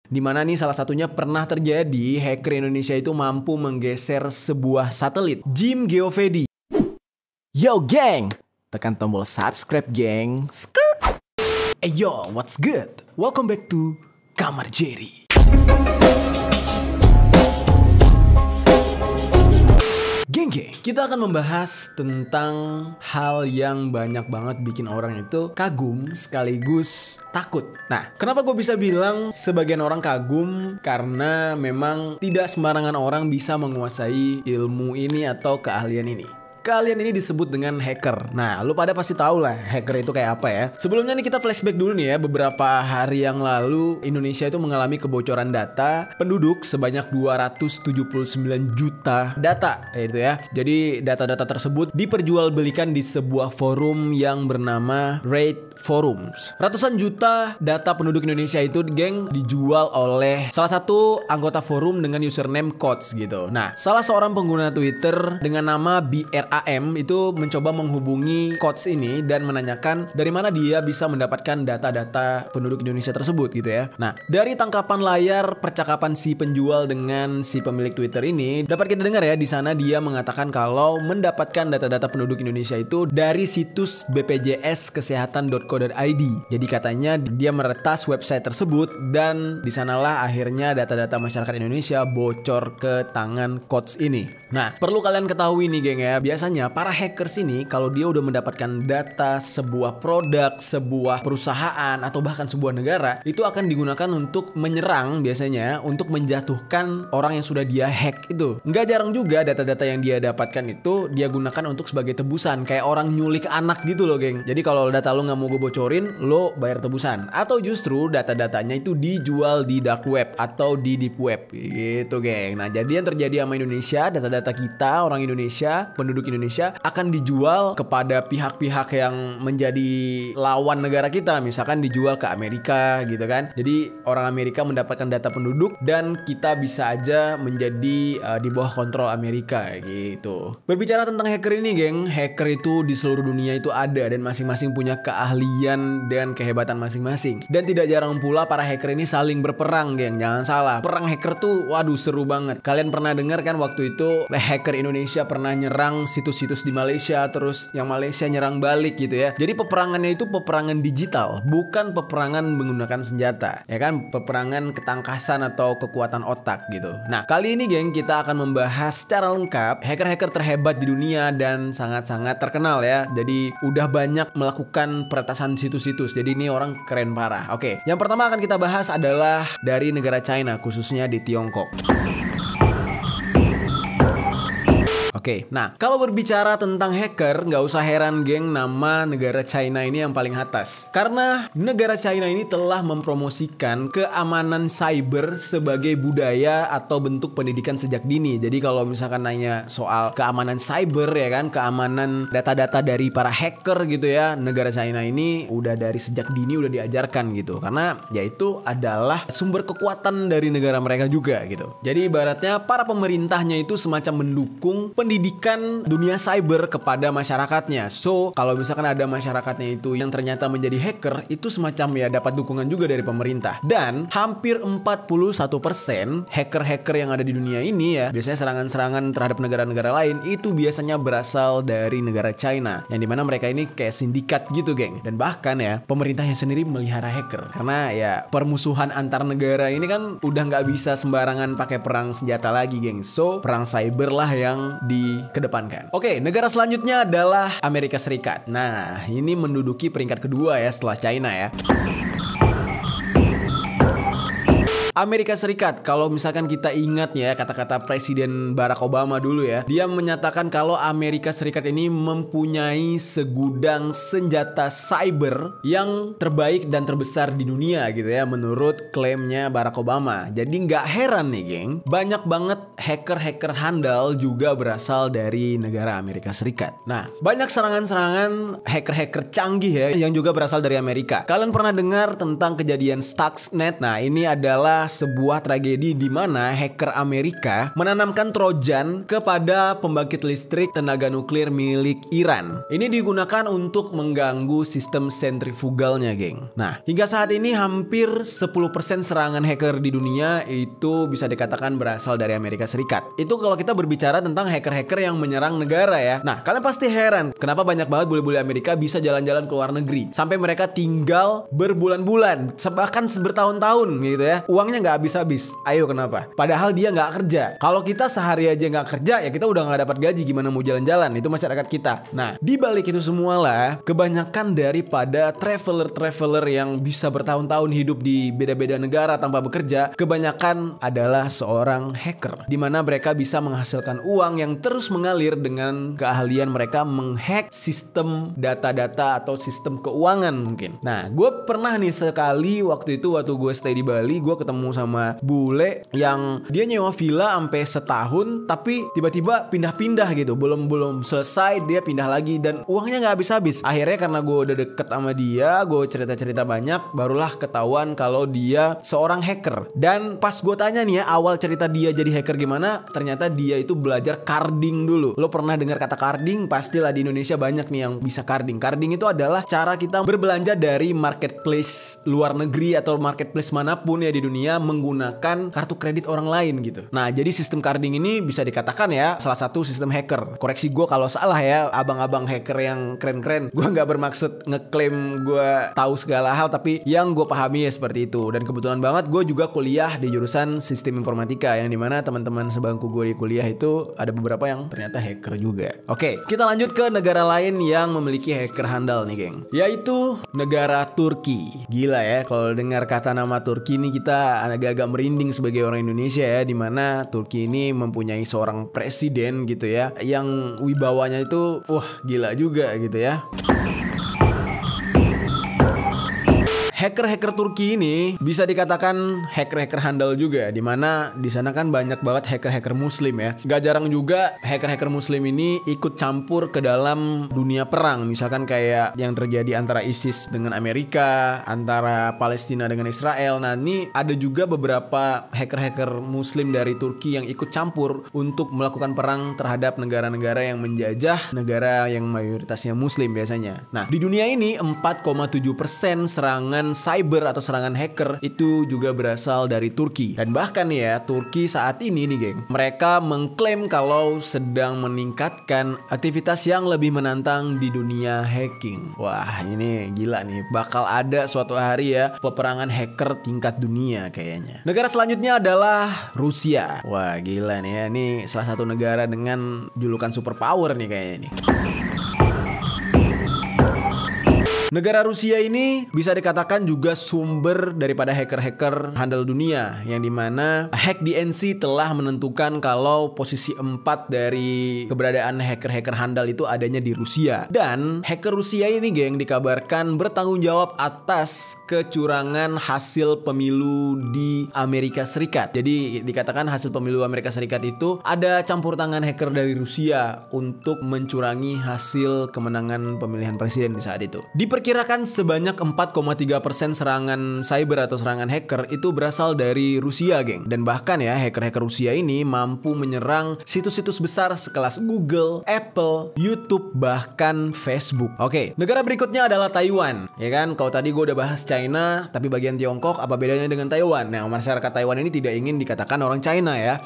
Dimana nih salah satunya pernah terjadi, hacker Indonesia itu mampu menggeser sebuah satelit, Jim Geovedi. Yo geng, tekan tombol subscribe geng. Hey yo, what's good? Welcome back to Kamar Jerry. Geng, kita akan membahas tentang hal yang banyak banget bikin orang itu kagum sekaligus takut. Nah, kenapa gue bisa bilang sebagian orang kagum? Karena memang tidak sembarangan orang bisa menguasai ilmu ini atau keahlian ini. Keahlian ini disebut dengan hacker. Nah, lu pada pasti tahu lah hacker itu kayak apa ya. Sebelumnya nih kita flashback dulu nih ya. Beberapa hari yang lalu Indonesia itu mengalami kebocoran data penduduk sebanyak 279 juta data itu ya. Jadi data-data tersebut diperjualbelikan di sebuah forum yang bernama Raid Forums. Ratusan juta data penduduk Indonesia itu geng dijual oleh salah satu anggota forum dengan username Coach gitu. Nah, salah seorang pengguna Twitter dengan nama BRAM itu mencoba menghubungi Coach ini dan menanyakan dari mana dia bisa mendapatkan data-data penduduk Indonesia tersebut gitu ya. Nah, dari tangkapan layar percakapan si penjual dengan si pemilik Twitter ini dapat kita dengar ya, di sana dia mengatakan kalau mendapatkan data-data penduduk Indonesia itu dari situs bpjskesehatan.co.id. Jadi katanya dia meretas website tersebut dan disanalah akhirnya data-data masyarakat Indonesia bocor ke tangan Coach ini. Nah, perlu kalian ketahui nih geng ya, biasanya para hackers ini kalau dia udah mendapatkan data sebuah produk, sebuah perusahaan atau bahkan sebuah negara, itu akan digunakan untuk menyerang, biasanya untuk menjatuhkan orang yang sudah dia hack itu. Nggak jarang juga data-data yang dia dapatkan itu dia gunakan untuk sebagai tebusan, kayak orang nyulik anak gitu loh geng. Jadi kalau data lo nggak mau gue bocorin, lo bayar tebusan. Atau justru data-datanya itu dijual di dark web atau di deep web gitu geng. Nah, jadi yang terjadi sama Indonesia, data-data kita orang Indonesia, penduduk Indonesia akan dijual kepada pihak-pihak yang menjadi lawan negara kita. Misalkan dijual ke Amerika gitu kan. Jadi orang Amerika mendapatkan data penduduk dan kita bisa aja menjadi di bawah kontrol Amerika gitu. Berbicara tentang hacker ini geng, hacker itu di seluruh dunia itu ada dan masing-masing punya keahlian dan kehebatan masing-masing. Dan tidak jarang pula para hacker ini saling berperang geng. Jangan salah, perang hacker tuh waduh seru banget. Kalian pernah dengar kan waktu itu hacker Indonesia pernah nyerang situs-situs di Malaysia, terus yang Malaysia nyerang balik gitu ya. Jadi peperangannya itu peperangan digital, bukan peperangan menggunakan senjata, ya kan, peperangan ketangkasan atau kekuatan otak gitu. Nah, kali ini geng kita akan membahas secara lengkap hacker-hacker terhebat di dunia dan sangat-sangat terkenal ya. Jadi udah banyak melakukan peretasan situs-situs. Jadi ini orang keren parah. Oke, yang pertama akan kita bahas adalah dari negara China, khususnya di Tiongkok. Oke, nah kalau berbicara tentang hacker, nggak usah heran geng nama negara China ini yang paling atas. Karena negara China ini telah mempromosikan keamanan cyber sebagai budaya atau bentuk pendidikan sejak dini. Jadi kalau misalkan nanya soal keamanan cyber ya kan, keamanan data-data dari para hacker gitu ya, negara China ini udah dari sejak dini udah diajarkan gitu. Karena yaitu adalah sumber kekuatan dari negara mereka juga gitu. Jadi ibaratnya para pemerintahnya itu semacam mendukung pendidikan dunia cyber kepada masyarakatnya. So, kalau misalkan ada masyarakatnya itu yang ternyata menjadi hacker, itu semacam ya dapat dukungan juga dari pemerintah. Dan hampir 41% hacker-hacker yang ada di dunia ini ya, biasanya serangan-serangan terhadap negara-negara lain itu biasanya berasal dari negara China, yang dimana mereka ini kayak sindikat gitu geng. Dan bahkan ya, pemerintahnya sendiri melihara hacker. Karena ya permusuhan antar negara ini kan udah nggak bisa sembarangan pakai perang senjata lagi geng. So, perang cyber lah yang dikedepankan. Oke, negara selanjutnya adalah Amerika Serikat. Nah, ini menduduki peringkat kedua ya setelah China ya. Amerika Serikat, kalau misalkan kita ingat ya kata-kata Presiden Barack Obama dulu ya, dia menyatakan kalau Amerika Serikat ini mempunyai segudang senjata cyber yang terbaik dan terbesar di dunia gitu ya, menurut klaimnya Barack Obama. Jadi nggak heran nih geng, banyak banget hacker-hacker handal juga berasal dari negara Amerika Serikat. Nah, banyak serangan-serangan hacker-hacker canggih ya yang juga berasal dari Amerika. Kalian pernah dengar tentang kejadian Stuxnet? Nah, ini adalah adalah sebuah tragedi di mana hacker Amerika menanamkan trojan kepada pembangkit listrik tenaga nuklir milik Iran. Ini digunakan untuk mengganggu sistem sentrifugalnya, geng. Nah, hingga saat ini hampir 10% serangan hacker di dunia itu bisa dikatakan berasal dari Amerika Serikat. Itu kalau kita berbicara tentang hacker-hacker yang menyerang negara ya. Nah, kalian pasti heran kenapa banyak banget bule-bule Amerika bisa jalan-jalan ke luar negeri sampai mereka tinggal berbulan-bulan, bahkan bertahun-tahun gitu ya. Uangnya nggak habis-habis. Ayo kenapa? Padahal dia nggak kerja. Kalau kita sehari aja nggak kerja ya kita udah nggak dapat gaji, gimana mau jalan-jalan? Itu masyarakat kita. Nah, di balik itu semua lah, kebanyakan daripada traveler-traveler yang bisa bertahun-tahun hidup di beda-beda negara tanpa bekerja, kebanyakan adalah seorang hacker, di mana mereka bisa menghasilkan uang yang terus mengalir dengan keahlian mereka menghack sistem data-data atau sistem keuangan mungkin. Nah, gue pernah nih sekali waktu gue stay di Bali, gue ketemu sama bule yang dia nyewa villa sampai setahun, tapi tiba-tiba pindah-pindah gitu, belum selesai dia pindah lagi dan uangnya nggak habis-habis. Akhirnya karena gue udah deket sama dia, gue cerita-cerita banyak, barulah ketahuan kalau dia seorang hacker. Dan pas gue tanya nih ya, awal cerita dia jadi hacker gimana, ternyata dia itu belajar carding dulu. Lo pernah dengar kata carding? Pastilah di Indonesia banyak nih yang bisa carding. Carding itu adalah cara kita berbelanja dari marketplace luar negeri atau marketplace manapun ya di dunia menggunakan kartu kredit orang lain gitu. Nah, jadi sistem carding ini bisa dikatakan ya salah satu sistem hacker. Koreksi gue kalau salah ya, abang-abang hacker yang keren-keren. Gue nggak bermaksud ngeklaim gue tahu segala hal, tapi yang gue pahami ya seperti itu. Dan kebetulan banget gue juga kuliah di jurusan sistem informatika, yang dimana teman-teman sebangku gue di kuliah itu ada beberapa yang ternyata hacker juga. Oke, kita lanjut ke negara lain yang memiliki hacker handal nih, geng, yaitu negara Turki. Gila ya, kalau dengar kata nama Turki ini kita agak-agak merinding sebagai orang Indonesia ya, dimana Turki ini mempunyai seorang presiden gitu ya, yang wibawanya itu gila juga gitu ya. Hacker-hacker Turki ini bisa dikatakan hacker-hacker handal juga, dimana di sana kan banyak banget hacker-hacker Muslim ya. Gak jarang juga hacker-hacker Muslim ini ikut campur ke dalam dunia perang, misalkan kayak yang terjadi antara ISIS dengan Amerika, antara Palestina dengan Israel. Nah, ini ada juga beberapa hacker-hacker Muslim dari Turki yang ikut campur untuk melakukan perang terhadap negara-negara yang menjajah negara yang mayoritasnya Muslim biasanya. Nah, di dunia ini 4,7% serangan cyber atau serangan hacker itu juga berasal dari Turki. Dan bahkan ya, Turki saat ini nih, geng, mereka mengklaim kalau sedang meningkatkan aktivitas yang lebih menantang di dunia hacking. Wah, ini gila nih, bakal ada suatu hari ya peperangan hacker tingkat dunia kayaknya. Negara selanjutnya adalah Rusia. Wah, gila nih ya, ini salah satu negara dengan julukan superpower nih kayaknya nih. Negara Rusia ini bisa dikatakan juga sumber daripada hacker-hacker handal dunia, yang dimana Hack DNC telah menentukan kalau posisi 4 dari keberadaan hacker-hacker handal itu adanya di Rusia. Dan hacker Rusia ini, geng, dikabarkan bertanggung jawab atas kecurangan hasil pemilu di Amerika Serikat. Jadi dikatakan hasil pemilu Amerika Serikat itu ada campur tangan hacker dari Rusia untuk mencurangi hasil kemenangan pemilihan presiden di saat itu. Diperkirakan sebanyak 4,3% serangan cyber atau serangan hacker itu berasal dari Rusia, geng. Dan bahkan ya, hacker-hacker Rusia ini mampu menyerang situs-situs besar sekelas Google, Apple, YouTube, bahkan Facebook. Oke, negara berikutnya adalah Taiwan. Ya kan, kalau tadi gue udah bahas China, tapi bagian Tiongkok apa bedanya dengan Taiwan? Nah, masyarakat Taiwan ini tidak ingin dikatakan orang China ya.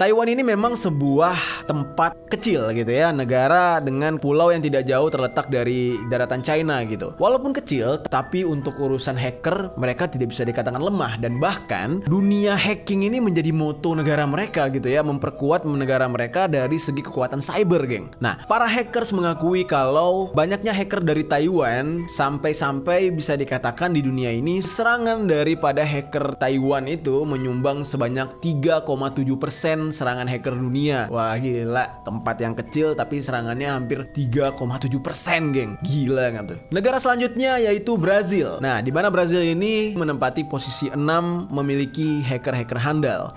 Taiwan ini memang sebuah tempat kecil gitu ya, negara dengan pulau yang tidak jauh terletak dari daratan China gitu. Walaupun kecil, tapi untuk urusan hacker mereka tidak bisa dikatakan lemah, dan bahkan dunia hacking ini menjadi moto negara mereka gitu ya, memperkuat negara mereka dari segi kekuatan cyber, geng. Nah, para hackers mengakui kalau banyaknya hacker dari Taiwan sampai-sampai bisa dikatakan di dunia ini serangan daripada hacker Taiwan itu menyumbang sebanyak 3,7% serangan hacker dunia. Wah, gila, tempat yang kecil tapi serangannya hampir 3,7%, geng. Gila nggak tuh? Negara selanjutnya yaitu Brazil. Nah, di mana Brazil ini menempati posisi 6 memiliki hacker-hacker handal.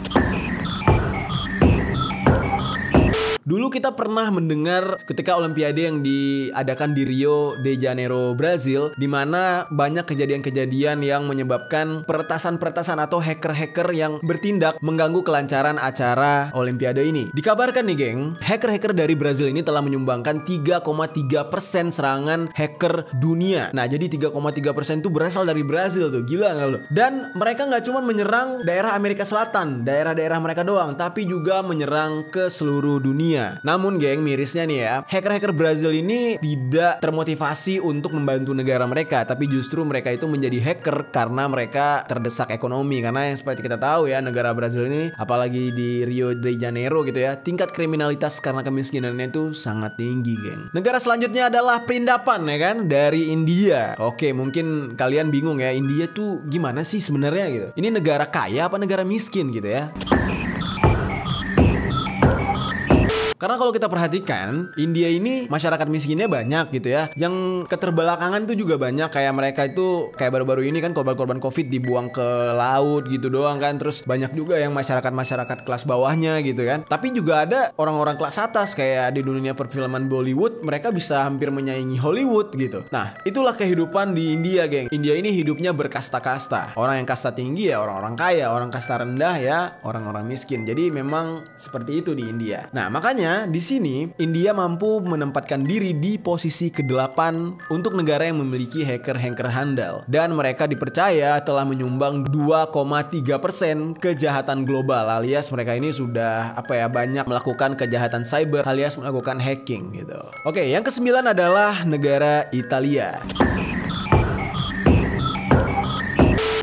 Dulu kita pernah mendengar ketika Olimpiade yang diadakan di Rio de Janeiro, Brazil, di mana banyak kejadian-kejadian yang menyebabkan peretasan-peretasan atau hacker-hacker yang bertindak mengganggu kelancaran acara Olimpiade ini. Dikabarkan nih geng, hacker-hacker dari Brazil ini telah menyumbangkan 3,3% serangan hacker dunia. Nah, jadi 3,3% itu berasal dari Brazil tuh, gila nggak lo? Dan mereka nggak cuma menyerang daerah Amerika Selatan, daerah-daerah mereka doang, tapi juga menyerang ke seluruh dunia. Namun geng, mirisnya nih ya, hacker-hacker Brazil ini tidak termotivasi untuk membantu negara mereka, tapi justru mereka itu menjadi hacker karena mereka terdesak ekonomi. Karena yang seperti kita tahu ya, negara Brazil ini, apalagi di Rio de Janeiro gitu ya, tingkat kriminalitas karena kemiskinannya itu sangat tinggi geng. Negara selanjutnya adalah perindapan ya kan, dari India. Oke, mungkin kalian bingung ya, India tuh gimana sih sebenarnya gitu. Ini negara kaya apa negara miskin gitu ya? Karena kalau kita perhatikan, India ini masyarakat miskinnya banyak gitu ya. Yang keterbelakangan tuh juga banyak. Kayak mereka itu, kayak baru-baru ini kan korban-korban COVID dibuang ke laut gitu doang kan. Terus banyak juga yang masyarakat-masyarakat kelas bawahnya gitu kan. Tapi juga ada orang-orang kelas atas, kayak di dunia perfilman Bollywood, mereka bisa hampir menyaingi Hollywood gitu. Nah, itulah kehidupan di India geng. India ini hidupnya berkasta-kasta. Orang yang kasta tinggi ya orang-orang kaya, orang kasta rendah ya orang-orang miskin. Jadi memang seperti itu di India. Nah, makanya di sini India mampu menempatkan diri di posisi ke-8 untuk negara yang memiliki hacker-hacker handal, dan mereka dipercaya telah menyumbang 2,3% kejahatan global, alias mereka ini sudah banyak melakukan kejahatan cyber alias melakukan hacking gitu. Oke, yang ke-9 adalah negara Italia.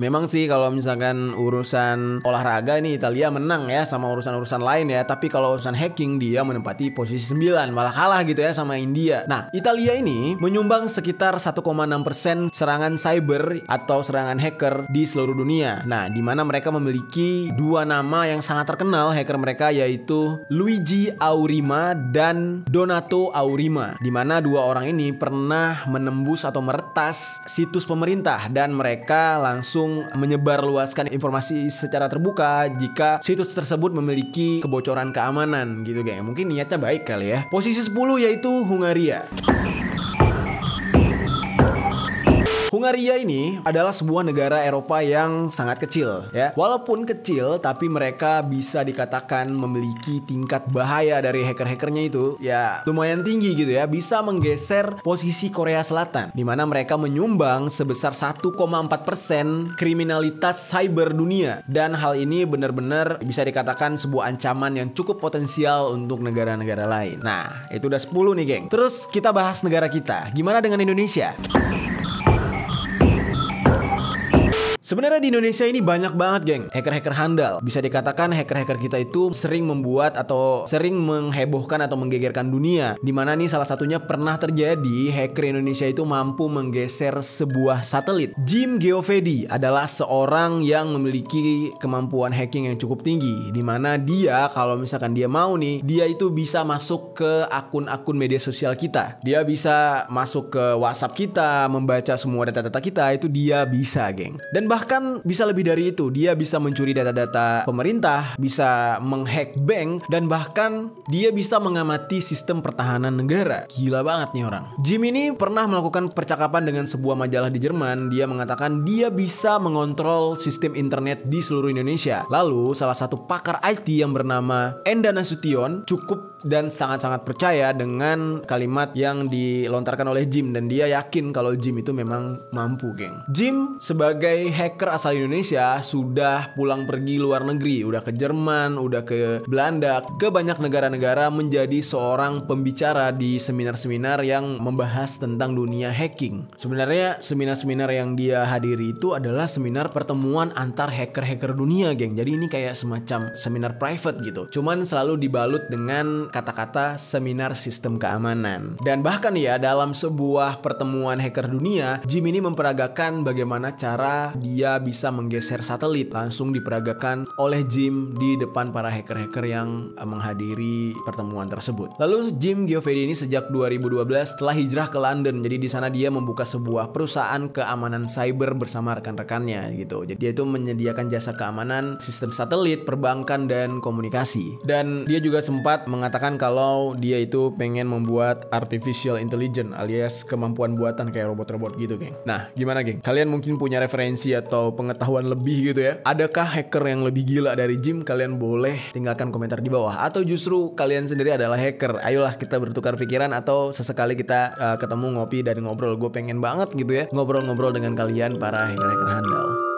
Memang sih kalau misalkan urusan olahraga ini Italia menang ya sama urusan-urusan lain ya. Tapi kalau urusan hacking dia menempati posisi 9, malah kalah gitu ya sama India. Nah, Italia ini menyumbang sekitar 1,6% serangan cyber atau serangan hacker di seluruh dunia. Nah, di mana mereka memiliki dua nama yang sangat terkenal hacker mereka, yaitu Luigi Aurima dan Donato Aurima. Di mana dua orang ini pernah menembus atau meretas situs pemerintah dan mereka langsung menyebarluaskan informasi secara terbuka jika situs tersebut memiliki kebocoran keamanan gitu geng. Mungkin niatnya baik kali ya. Posisi 10 yaitu Hungaria. Hungaria ini adalah sebuah negara Eropa yang sangat kecil ya. Walaupun kecil tapi mereka bisa dikatakan memiliki tingkat bahaya dari hacker-hackernya itu ya lumayan tinggi gitu ya. Bisa menggeser posisi Korea Selatan, di mana mereka menyumbang sebesar 1,4% kriminalitas cyber dunia. Dan hal ini benar-benar bisa dikatakan sebuah ancaman yang cukup potensial untuk negara-negara lain. Nah, itu udah 10 nih geng. Terus kita bahas negara kita. Gimana dengan Indonesia? Sebenarnya di Indonesia ini banyak banget geng hacker-hacker handal. Bisa dikatakan hacker-hacker kita itu sering membuat atau sering menghebohkan atau menggegerkan dunia. Dimana nih salah satunya pernah terjadi, hacker Indonesia itu mampu menggeser sebuah satelit. Jim Geovedi adalah seorang yang memiliki kemampuan hacking yang cukup tinggi. Dimana dia kalau misalkan dia mau nih, dia itu bisa masuk ke akun-akun media sosial kita. Dia bisa masuk ke WhatsApp kita, membaca semua data-data kita, itu dia bisa geng. Dan bahkan bisa lebih dari itu, dia bisa mencuri data-data pemerintah, bisa menghack bank, dan bahkan dia bisa mengamati sistem pertahanan negara. Gila banget nih orang. Jim ini pernah melakukan percakapan dengan sebuah majalah di Jerman. Dia mengatakan dia bisa mengontrol sistem internet di seluruh Indonesia. Lalu salah satu pakar IT yang bernama Enda Nasution cukup dan sangat-sangat percaya dengan kalimat yang dilontarkan oleh Jim, dan dia yakin kalau Jim itu memang mampu geng. Jim sebagai hacker asal Indonesia sudah pulang pergi luar negeri, udah ke Jerman, udah ke Belanda, ke banyak negara-negara menjadi seorang pembicara di seminar-seminar yang membahas tentang dunia hacking. Sebenarnya seminar-seminar yang dia hadiri itu adalah seminar pertemuan antar hacker-hacker dunia geng. Jadi ini kayak semacam seminar private gitu, cuman selalu dibalut dengan kata-kata seminar sistem keamanan. Dan bahkan ya dalam sebuah pertemuan hacker dunia, Jim ini memperagakan bagaimana cara dia bisa menggeser satelit. Langsung diperagakan oleh Jim di depan para hacker-hacker yang menghadiri pertemuan tersebut. Lalu Jim Geovedi ini sejak 2012 telah hijrah ke London. Jadi di sana dia membuka sebuah perusahaan keamanan cyber bersama rekan-rekannya gitu. Jadi dia itu menyediakan jasa keamanan sistem satelit, perbankan, dan komunikasi. Dan dia juga sempat mengatakan mengatakan kalau dia itu pengen membuat artificial intelligence alias kemampuan buatan kayak robot-robot gitu, geng. Nah, gimana, geng? Kalian mungkin punya referensi atau pengetahuan lebih gitu ya? Adakah hacker yang lebih gila dari Jim? Kalian boleh tinggalkan komentar di bawah. Atau justru kalian sendiri adalah hacker? Ayolah kita bertukar pikiran atau sesekali kita ketemu ngopi dan ngobrol. Gue pengen banget gitu ya ngobrol-ngobrol dengan kalian para hacker-hacker handal.